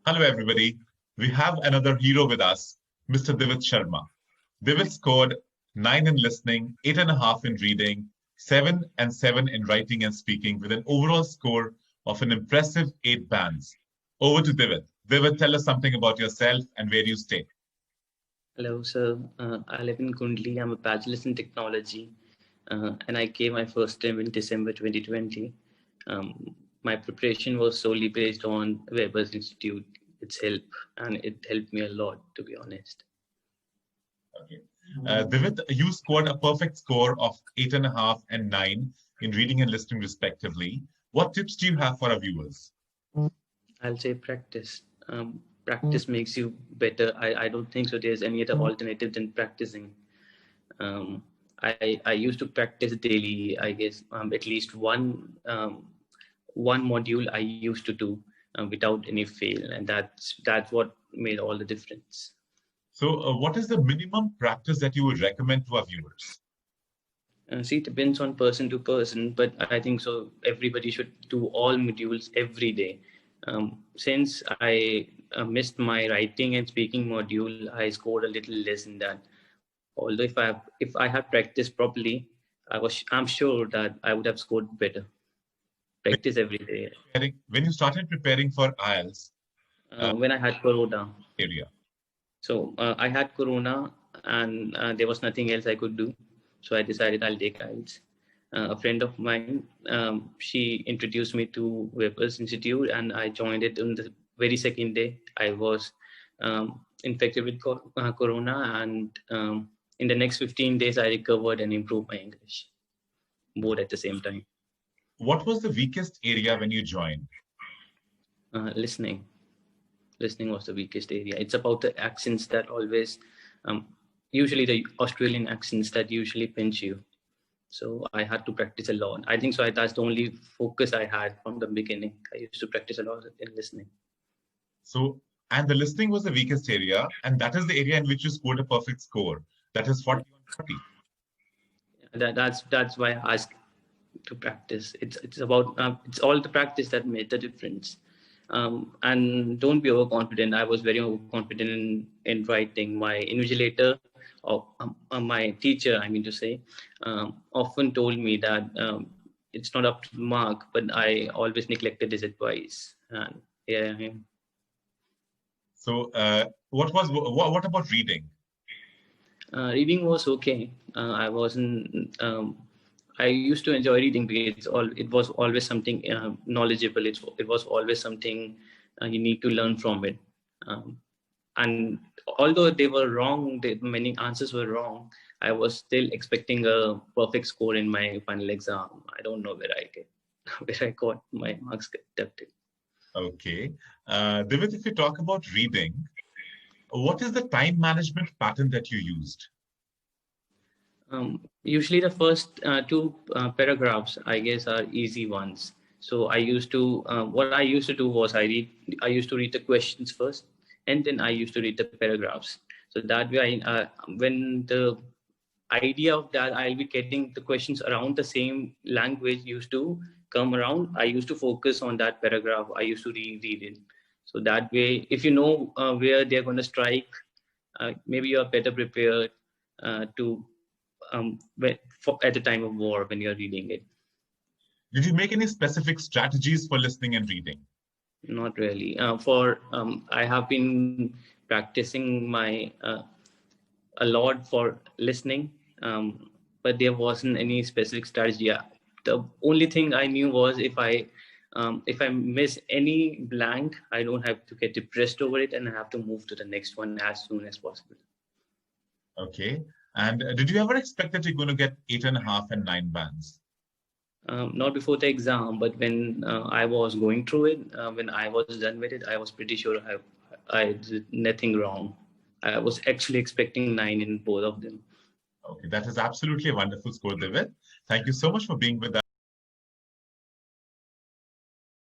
Hello, everybody. We have another hero with us, Mr. Divit Sharma. Divit scored 9 in listening, 8.5 in reading, 7 and 7 in writing and speaking, with an overall score of an impressive 8 bands. Over to Divit. Divit, tell us something about yourself and where you stay. Hello, sir. I live in Kundli. I'm a bachelor's in technology, and I came my first time in December 2020. My preparation was solely based on Webberz Institute, its help, and it helped me a lot, to be honest. Okay. Divit, you scored a perfect score of 8.5 and 9 in reading and listening, respectively. What tips do you have for our viewers? I'll say practice. Practice makes you better. I don't think so there's any other alternative than practicing. I used to practice daily, I guess, at least one module I used to do without any fail, and that's what made all the difference. So what is the minimum practice that you would recommend to our viewers? See, it depends on person to person, but I think so everybody should do all modules every day. Since I missed my writing and speaking module, I scored a little less in that. Although if I had practiced properly, I'm sure that I would have scored better. Practice every day. When you started preparing for IELTS? When I had Corona. Area. So I had Corona and there was nothing else I could do. So I decided I'll take IELTS. A friend of mine, she introduced me to Webberz Institute, and I joined it on the very second day. I was infected with Corona, and in the next 15 days, I recovered and improved my English, both at the same time. What was the weakest area when you joined? Listening. Listening was the weakest area. It's about the accents that always, usually the Australian accents that usually pinch you. So I had to practice a lot. I think so that's the only focus I had from the beginning. I used to practice a lot in listening. So, and the listening was the weakest area, and that is the area in which you scored a perfect score. That is 40 on 40. That's why I asked to practice. It's about it's all the practice that made the difference. And don't be overconfident. I was very overconfident in writing. My invigilator, or my teacher, I mean to say, often told me that it's not up to the mark, but I always neglected his advice. And here I am. So what about reading? Reading was okay. I wasn't. I used to enjoy reading because it was always something knowledgeable. It was always something you need to learn from it. And although they were wrong, many answers were wrong, I was still expecting a perfect score in my final exam. I don't know where I got my marks deducted. Okay. Divit, if you talk about reading, what is the time management pattern that you used? Usually the first two paragraphs, I guess, are easy ones. So I used to, what I used to do was I used to read the questions first, and then I used to read the paragraphs. So that way, when the idea of that, I'll be getting the questions around the same language used to come around, I used to focus on that paragraph. I used to read it. So that way, if you know where they're going to strike, maybe you're better prepared to at the time of war when you're reading it. Did you make any specific strategies for listening and reading? Not really. I have been practicing a lot for listening, but there wasn't any specific strategy. The only thing I knew was if I miss any blank, I don't have to get depressed over it, and I have to move to the next one as soon as possible. Okay. And did you ever expect that you're going to get 8.5 and 9 bands? Not before the exam, but when I was going through it, when I was done with it, I was pretty sure I did nothing wrong. I was actually expecting 9 in both of them. Okay, that is absolutely a wonderful score, Divit. Thank you so much for being with us.